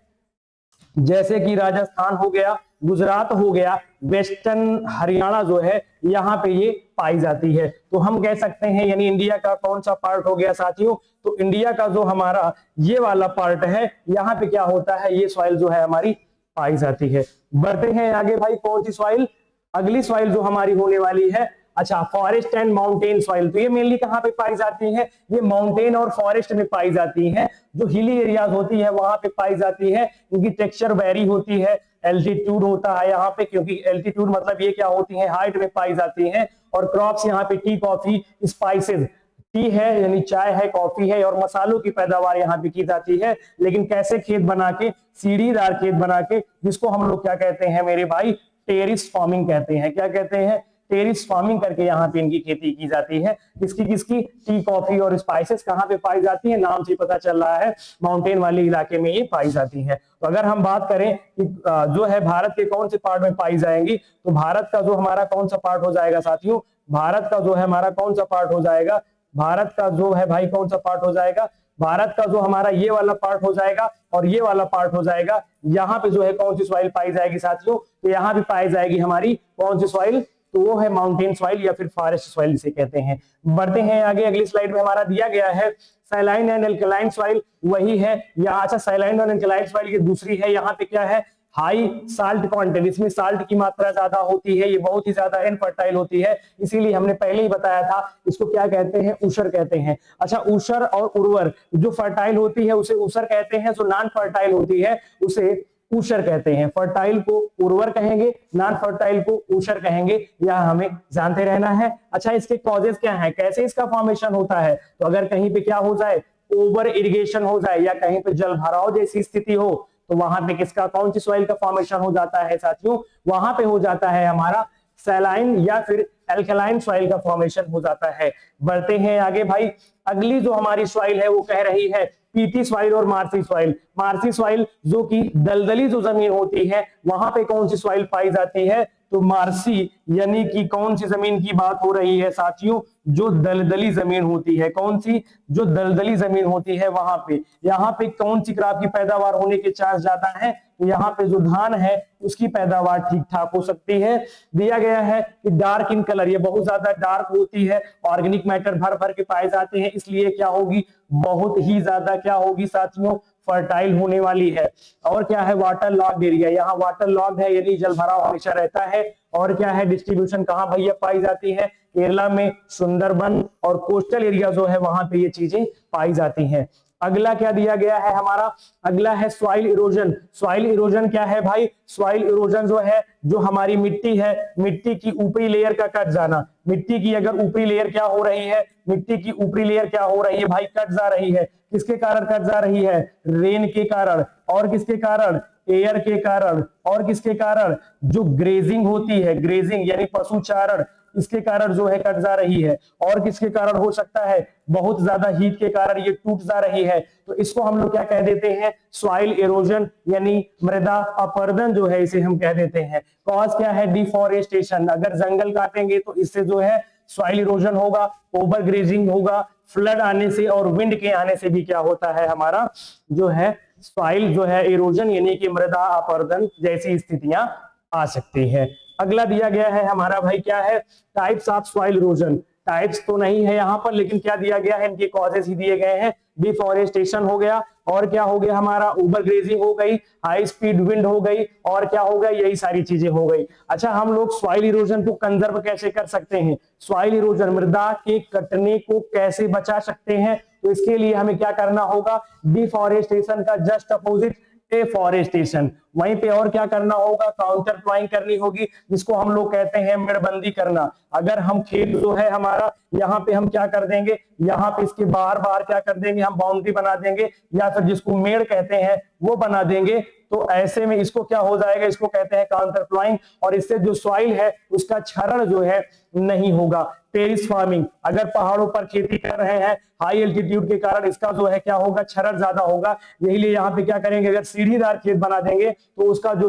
जैसे कि राजस्थान हो गया, गुजरात हो गया, वेस्टर्न हरियाणा जो है यहाँ पे ये पाई जाती है। तो हम कह सकते हैं, यानी इंडिया का कौन सा पार्ट हो गया साथियों? तो इंडिया का जो हमारा ये वाला पार्ट है, यहाँ पे क्या होता है? ये सॉइल जो है हमारी पाई जाती है। बढ़ते हैं आगे भाई, कौन सी सॉइल? अगली सॉइल जो हमारी होने वाली है, अच्छा, फॉरेस्ट एंड माउंटेन सॉइल। तो ये मेनली कहां पे पाई जाती है? ये माउंटेन और फॉरेस्ट में पाई जाती है। जो हिली एरियाज होती है वहां पे पाई जाती है। इनकी टेक्सचर वेरी होती है, एल्टीट्यूड होता है यहाँ पे, क्योंकि एल्टीट्यूड मतलब ये क्या होती है? हाइट में पाई जाती है। और क्रॉप्स यहाँ पे टी, कॉफी, स्पाइसेस, टी है यानी चाय है, कॉफी है और मसालों की पैदावार यहाँ पे की जाती है। लेकिन कैसे? खेत बना के, सीढ़ीदार खेत बना के, जिसको हम लोग क्या कहते हैं मेरे भाई? टेरिस फार्मिंग कहते हैं। क्या कहते हैं? टेरिस फार्मिंग करके यहाँ पे इनकी खेती की जाती है। किसकी किसकी? टी, कॉफी और स्पाइसेस कहाँ पे पाई जाती है? नाम से पता चल रहा है माउंटेन वाले इलाके में ये पाई जाती है। तो अगर हम बात करें कि जो है भारत के कौन से पार्ट में पाई जाएंगी, तो भारत का जो हमारा कौन सा पार्ट हो जाएगा साथियों? भारत का जो है हमारा कौन सा पार्ट हो जाएगा? भारत का जो है भाई कौन सा पार्ट हो जाएगा? भारत का जो हमारा ये वाला पार्ट हो जाएगा और ये वाला पार्ट हो जाएगा। यहाँ पे जो है कौन सी सॉइल पाई जाएगी साथियों? तो यहाँ भी पाई जाएगी हमारी कौन सी सॉइल? तो वो है माउंटेन सॉइल या फिर फॉरेस्ट सॉइल जिसे कहते हैं। बढ़ते हैं आगे, अगली स्लाइड में हमारा दिया गया है सैलाइन एंड एल्कलाइन सॉइल, वही है यहाँ। अच्छा, सैलाइन और एल्कलाइन सॉइल की दूसरी है, यहाँ पे क्या है? हाई साल्ट क्वांटिटी, इसमें साल्ट की मात्रा ज्यादा होती है, ये बहुत ही ज्यादा इनफर्टाइल होती है, इसीलिए हमने पहले ही बताया था इसको क्या कहते हैं? ऊषर कहते हैं। अच्छा, ऊषर और उर्वर, जो फर्टाइल होती है उसे ऊषर कहते हैं, जो नॉन फर्टाइल होती है उसे ऊषर कहते हैं। फर्टाइल को उर्वर कहेंगे, नॉन फर्टाइल को ऊषर कहेंगे, यह हमें जानते रहना है। अच्छा, इसके कॉजेस क्या है, कैसे इसका फॉर्मेशन होता है? तो अगर कहीं पे क्या हो जाए? ओवर इरिगेशन हो जाए या कहीं पे जल भराव जैसी स्थिति हो, तो वहां पे किसका, कौन सी सॉइल का फॉर्मेशन हो जाता है साथियों? वहां पे हो जाता है हमारा सैलाइन या फिर एल्कलाइन सॉइल का फॉर्मेशन हो जाता है। बढ़ते हैं आगे भाई, अगली जो हमारी सॉइल है वो कह रही है पीटी सॉइल और मार्सी सॉइल। मार्सी सॉइल जो कि दलदली जो जमीन होती है वहां पे कौन सी सॉइल पाई जाती है? तो मार्सी यानी कि कौन सी जमीन की बात हो रही है साथियों? जो दलदली जमीन होती है। कौन सी? जो दलदली जमीन होती है वहां पे, यहाँ पे कौन सी क्रॉप की पैदावार होने के चांस ज्यादा है? तो यहाँ पे जो धान है उसकी पैदावार ठीक ठाक हो सकती है। दिया गया है कि डार्क इन कलर, ये बहुत ज्यादा डार्क होती है, ऑर्गेनिक मैटर भर भर के पाए जाते हैं, इसलिए क्या होगी? बहुत ही ज्यादा क्या होगी साथियों? फर्टाइल होने वाली है। और क्या है? वाटर लॉक्ड एरिया, यहाँ वाटर लॉक्ड है यानी जल भराव हमेशा रहता है। और क्या है? डिस्ट्रीब्यूशन कहाँ भैया पाई जाती है? केरला में सुंदरबन और कोस्टल एरिया जो है वहां पे ये चीजें पाई जाती हैं। अगला क्या दिया गया है हमारा, अगला है सॉइल इरोजन। सॉइल इरोजन क्या है भाई, सॉइल इरोजन जो है, जो हमारी मिट्टी है, मिट्टी की ऊपरी लेयर का कट जाना। मिट्टी की अगर ऊपरी लेयर क्या हो रही है, मिट्टी की ऊपरी लेयर क्या हो रही है भाई, कट जा रही है। किसके कारण कट जा रही है, रेन के कारण, और किसके कारण, एयर के कारण, और किसके कारण, जो ग्रेजिंग होती है, ग्रेजिंग यानी पशुचारण, इसके कारण जो है कट जा रही है। और किसके कारण हो सकता है, बहुत ज्यादा हीट के कारण ये टूट जा रही है। तो इसको हम लोग क्या कह देते हैं, सॉइल इरोजन यानी मृदा अपरदन जो है इसे हम कह देते हैं। कॉज क्या है, डिफॉरेस्टेशन। अगर जंगल काटेंगे तो इससे जो है सॉइल इरोजन होगा, ओवर ग्रेजिंग होगा, फ्लड आने से और विंड के आने से भी क्या होता है हमारा जो है सॉइल जो है इरोजन यानी कि मृदा अपरदन जैसी स्थितियां आ सकती है। अगला दिया गया है हमारा भाई क्या है, types of soil erosion. Types तो नहीं है यहाँ पर, लेकिन क्या दिया गया है, इनके कॉजेस ही दिए गए हैं। डिफॉरेस्टेशन हो गया, और क्या हो गया हमारा, ओवर ग्रेजिंग हो गई, हाई स्पीड विंड हो गई, और क्या हो गया, यही सारी चीजें हो गई। अच्छा, हम लोग सॉइल इरोजन को कंजर्व कैसे कर सकते हैं, सॉइल इरोजन मृदा के कटने को कैसे बचा सकते हैं, तो इसके लिए हमें क्या करना होगा, डिफॉरेस्टेशन का जस्ट अपोजिट एफॉरेस्टेशन। वहीं पे और क्या करना होगा, काउंटर प्लॉइंग करनी होगी, जिसको हम लोग कहते हैं मेड़बंदी करना। अगर हम खेत जो है हमारा, यहाँ पे हम क्या कर देंगे, यहाँ पे इसके बाहर बाहर क्या कर देंगे, हम बाउंड्री बना देंगे, या फिर जिसको मेड़ कहते हैं वो बना देंगे। तो ऐसे में इसको क्या हो जाएगा, इसको कहते हैं काउंटर प्लॉइंग, और इससे जो सॉइल है उसका क्षरण जो है नहीं होगा। टेरिस फार्मिंग, अगर पहाड़ों पर खेती कर रहे हैं हाई एल्टीट्यूड के कारण, इसका जो है क्या होगा, क्षरण ज्यादा होगा। यही लिए यहाँ पे क्या करेंगे, अगर सीढ़ीदार खेत बना देंगे तो उसका जो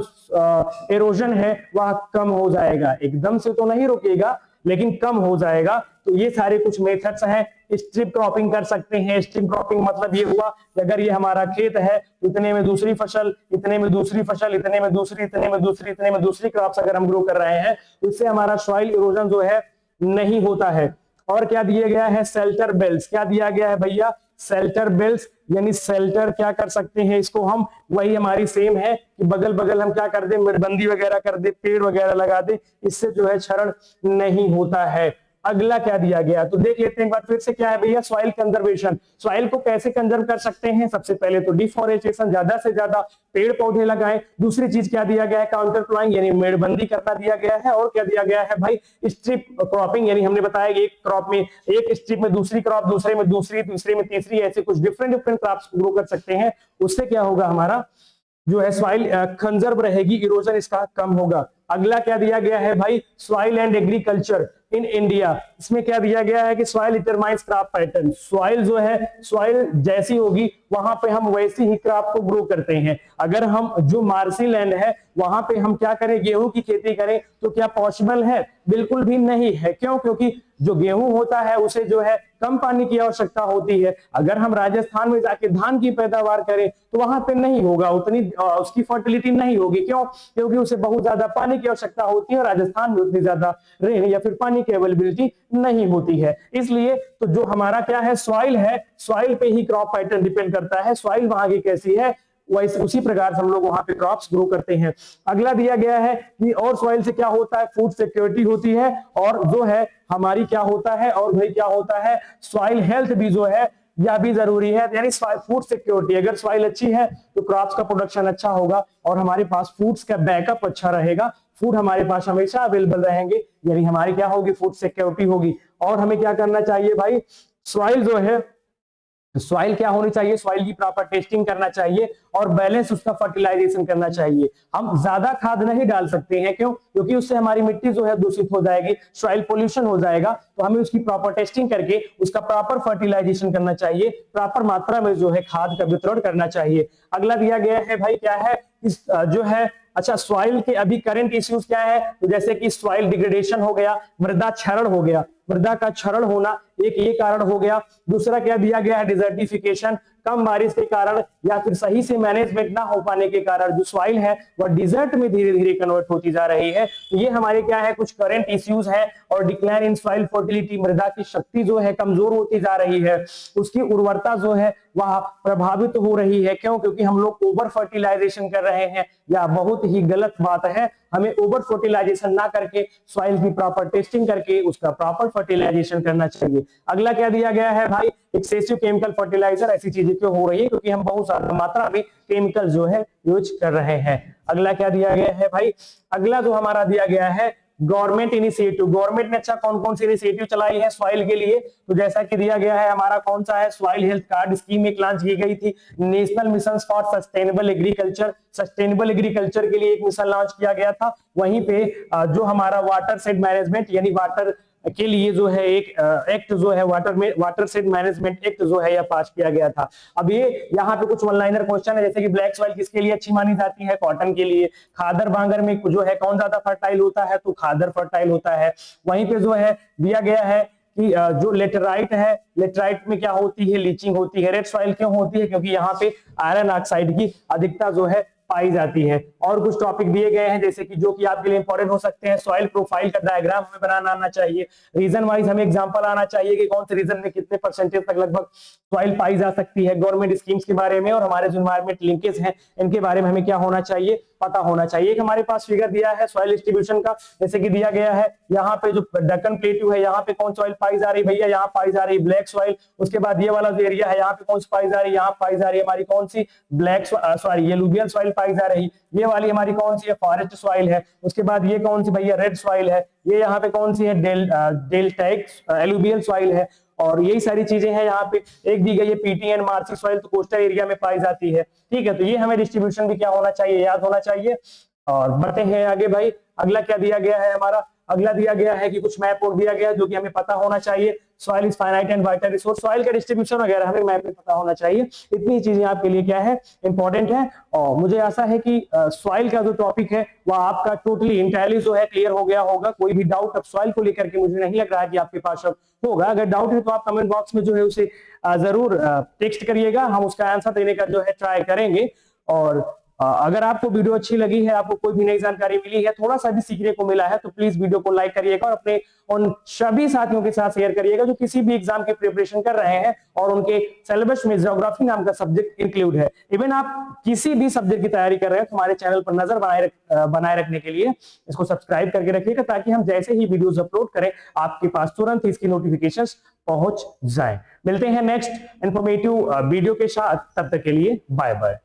एरोजन है वह कम हो जाएगा, एकदम से तो नहीं रुकेगा लेकिन कम हो जाएगा। तो ये सारे कुछ मेथड्स हैं। स्ट्रिप क्रॉपिंग कर सकते हैं। स्ट्रिप क्रॉपिंग मतलब ये हुआ कि अगर ये हमारा खेत है, इतने में दूसरी फसल, इतने में दूसरी फसल, इतने में दूसरी, इतने में दूसरी, इतने में दूसरी क्रॉप्स अगर हम ग्रो कर रहे हैं, तो इससे हमारा सॉइल इरोजन जो है नहीं होता है। और क्या दिया गया है, शेल्टर बेल्ट्स। क्या दिया गया है भैया, शेल्टर बेल्ट्स, यानी शेल्टर क्या कर सकते हैं इसको हम, वही हमारी सेम है कि बगल बगल हम क्या कर दे, मेड़बंदी वगैरह कर दे, पेड़ वगैरह लगा दे, इससे जो है क्षरण नहीं होता है। अगला क्या दिया गया, तो देख लेते हैं एक बार फिर से, क्या है भैया, सॉइल कंजर्वेशन। सॉइल को कैसे कंजर्व कर सकते हैं, सबसे पहले तो डिफॉरेस्टेशन, ज्यादा से ज्यादा पेड़ पौधे लगाएं। दूसरी चीज क्या दिया गया है, काउंटर प्लॉइंग यानी मेड़बंदी करना दिया गया है। और क्या दिया गया है भाई, स्ट्रिप क्रॉपिंग, यानी हमने बताया कि एक क्रॉप में, एक स्ट्रिप में दूसरी क्रॉप, दूसरे में दूसरी, तीसरे में तीसरी, ऐसे कुछ डिफरेंट डिफरेंट क्रॉप्स ग्रो कर सकते हैं। उससे क्या होगा, हमारा जो है सॉइल कंजर्व रहेगी, इरोजन इसका कम होगा। अगला क्या दिया गया है भाई, soil and agriculture in India. इसमें क्या दिया गया है कि soil determines crop pattern. Soil जो है, सॉइल जैसी होगी वहां पे हम वैसी ही क्रॉप को ग्रो करते हैं। अगर हम जो मार्सी लैंड है वहां पे हम क्या करें, गेहूं की खेती करें, तो क्या पॉसिबल है, बिल्कुल भी नहीं है। क्यों, क्योंकि जो गेहूं होता है उसे जो है कम पानी की आवश्यकता होती है। अगर हम राजस्थान में जाके धान की पैदावार करें तो वहां पे नहीं होगा उतनी, उसकी फर्टिलिटी नहीं होगी। क्यों, क्योंकि उसे बहुत ज्यादा पानी की आवश्यकता होती है, और राजस्थान में उतनी ज्यादा रेन या फिर पानी की अवेलेबिलिटी नहीं होती है। इसलिए तो जो हमारा क्या है, सॉइल है, सॉइल पे ही क्रॉप पैटर्न डिपेंड करता है। सॉइल वहां की कैसी है, वैसे उसी प्रकार से हम लोग वहां पे क्रॉप्स ग्रो करते हैं। अगला दिया गया है कि और सॉइल से क्या होता है, फूड सिक्योरिटी होती है, और जो है हमारी क्या होता है, और भाई क्या होता है, सॉइल हेल्थ भी जो है यह भी जरूरी है। यानी फूड सिक्योरिटी, अगर सॉइल अच्छी है तो क्रॉप्स का प्रोडक्शन अच्छा होगा, और हमारे पास फूड्स का बैकअप अच्छा रहेगा, फूड हमारे पास हमेशा अवेलेबल रहेंगे, यानी हमारी क्या होगी, फूड सिक्योरिटी होगी। और हमें क्या करना चाहिए भाई, सॉइल जो है, सॉइल क्या होनी चाहिए, सॉइल की प्रॉपर टेस्टिंग करना चाहिए, और बैलेंस उसका फर्टिलाइजेशन करना चाहिए। हम ज्यादा खाद नहीं डाल सकते हैं, क्यों, क्योंकि उससे हमारी मिट्टी जो है दूषित हो जाएगी, सॉइल पोल्यूशन हो जाएगा। तो हमें उसकी प्रॉपर टेस्टिंग करके उसका प्रॉपर फर्टिलाइजेशन करना चाहिए, प्रॉपर मात्रा में जो है खाद का वितरण करना चाहिए। अगला दिया गया है भाई क्या है, इस जो है, अच्छा, सॉइल के अभी करंट इश्यूज क्या है, तो जैसे कि सॉइल डिग्रेडेशन हो गया, मृदा क्षरण हो गया, मृदा का क्षरण होना एक ये कारण हो गया। दूसरा क्या दिया गया है, डिजर्टिफिकेशन, कम बारिश के कारण या फिर सही से मैनेजमेंट ना हो पाने के कारण जो सॉइल है वह डिजर्ट में धीरे धीरे कन्वर्ट होती जा रही है। तो ये हमारे क्या है, कुछ करंट इश्यूज है। और डिक्लाइन इन सॉइल फर्टिलिटी, मृदा की शक्ति जो है कमजोर होती जा रही है, उसकी उर्वरता जो है वह प्रभावित हो रही है। क्यों, क्योंकि हम लोग ओवर फर्टिलाइजेशन कर रहे हैं, या बहुत बहुत ही गलत बात है। हमें ओवर फर्टिलाइजेशन ना करके सॉइल की प्रॉपर टेस्टिंग करके उसका प्रॉपर फर्टिलाइजेशन करना चाहिए। अगला क्या दिया गया है भाई, एक्सेसिव केमिकल फर्टिलाइजर। ऐसी चीजें क्यों हो रही है, क्योंकि हम बहुत ज्यादा मात्रा में केमिकल जो है यूज कर रहे हैं। अगला क्या दिया गया है भाई, अगला जो हमारा दिया गया है गवर्नमेंट इनिशिएटिव। गवर्नमेंट ने अच्छा कौन कौन सी इनिशिएटिव चलाई है सॉइल के लिए, तो जैसा कि दिया गया है हमारा कौन सा है, सॉइल हेल्थ कार्ड स्कीम एक लॉन्च की गई थी। National mission for sustainable agriculture, sustainable agriculture के लिए एक मिशन लॉन्च किया गया था। वहीं पे जो हमारा वाटर सेड मैनेजमेंट यानी वाटर के लिए जो है एक एक्ट जो है वाटर सेड मैनेजमेंट एक्ट जो है यह पास किया गया था। अब ये यहाँ पे कुछ वन लाइनर क्वेश्चन है, जैसे कि ब्लैक सॉइल किसके लिए अच्छी मानी जाती है, कॉटन के लिए। खादर बांगर में जो है कौन ज्यादा फर्टाइल होता है, तो खादर फर्टाइल होता है। वहीं पे जो है दिया गया है कि जो लेटराइट है, लेटराइट में क्या होती है, लीचिंग होती है। रेड सॉइल क्यों होती है, क्योंकि यहाँ पे आयरन ऑक्साइड की अधिकता जो है पाई जाती है। और कुछ टॉपिक दिए गए हैं जैसे कि जो कि आपके लिए इंपॉर्टेंट हो सकते हैं, सॉइल प्रोफाइल का डायग्राम हमें बनाना आना चाहिए। रीजन वाइज हमें एग्जांपल आना चाहिए कि कौन से रीजन में कितने परसेंटेज तक लगभग सॉइल पाई जा सकती है। गवर्नमेंट स्कीम्स के बारे में और हमारे जो एनवायरमेंट लिंकेज हैं इनके बारे में हमें क्या होना चाहिए, पता होना चाहिए। एक हमारे पास फिगर दिया है सॉइल डिस्ट्रीब्यूशन का, जैसे कि दिया गया है यहाँ पे जो दक्कन प्लेट्यू है यहाँ पे कौन सॉइल पाई जा रही है भैया, यहाँ पाई जा रही ब्लैक सॉइल। उसके बाद ये वाला जो एरिया है यहाँ पे कौन सी पाई जा रही है, यहाँ पाई जा रही है हमारी कौन सी ब्लैक सॉरी एलुवियल सॉइल पाई जा रही। ये वाली हमारी कौन सी है, फॉरेस्ट सॉइल है। उसके बाद ये कौन सी भैया, रेड सॉइल है। ये यहाँ पे कौन सी है, डेल्टाइक एलुवियल सॉइल है। और यही सारी चीजें हैं। यहाँ पे एक दी गई है पीटीएन मार्सी सॉइल, तो कोस्टल एरिया में पाई जाती है। ठीक है, तो ये हमें डिस्ट्रीब्यूशन भी क्या होना चाहिए, याद होना चाहिए। और बढ़ते हैं आगे भाई, अगला क्या दिया गया है हमारा, अगला दिया गया है कि कुछ मैप दिया गया है जो कि हमें पता होना चाहिए। Soil is finite and vital resource, soil का डिस्ट्रीब्यूशन वगैरह हमें मैप में पता होना चाहिए। इतनी चीजें आपके लिए क्या है, इंपॉर्टेंट है। और मुझे आशा है कि सॉइल का जो टॉपिक है वह आपका टोटली इंटायरली जो है क्लियर हो गया होगा। कोई भी डाउट अब सॉइल को लेकर के मुझे नहीं लग रहा है कि आपके पास अब होगा। अगर डाउट है तो आप कमेंट बॉक्स में जो है उसे जरूर टेक्स्ट करिएगा, हम उसका आंसर देने का जो है ट्राई करेंगे। और अगर आपको वीडियो अच्छी लगी है, आपको कोई भी नई जानकारी मिली है, थोड़ा सा भी सीखने को मिला है, तो प्लीज वीडियो को लाइक करिएगा और अपने उन सभी साथियों के साथ शेयर करिएगा जो किसी भी एग्जाम की प्रिपरेशन कर रहे हैं और उनके सिलेबस में ज्योग्राफी नाम का सब्जेक्ट इंक्लूड है। इवन आप किसी भी सब्जेक्ट की तैयारी कर रहे हैं तो हमारे चैनल पर नजर बनाए रखने के लिए इसको सब्सक्राइब करके रखिएगा, ताकि हम जैसे ही वीडियोस अपलोड करें आपके पास तुरंत इसकी नोटिफिकेशंस पहुंच जाए। मिलते हैं नेक्स्ट इंफॉर्मेटिव वीडियो के साथ, तब तक के लिए बाय बाय।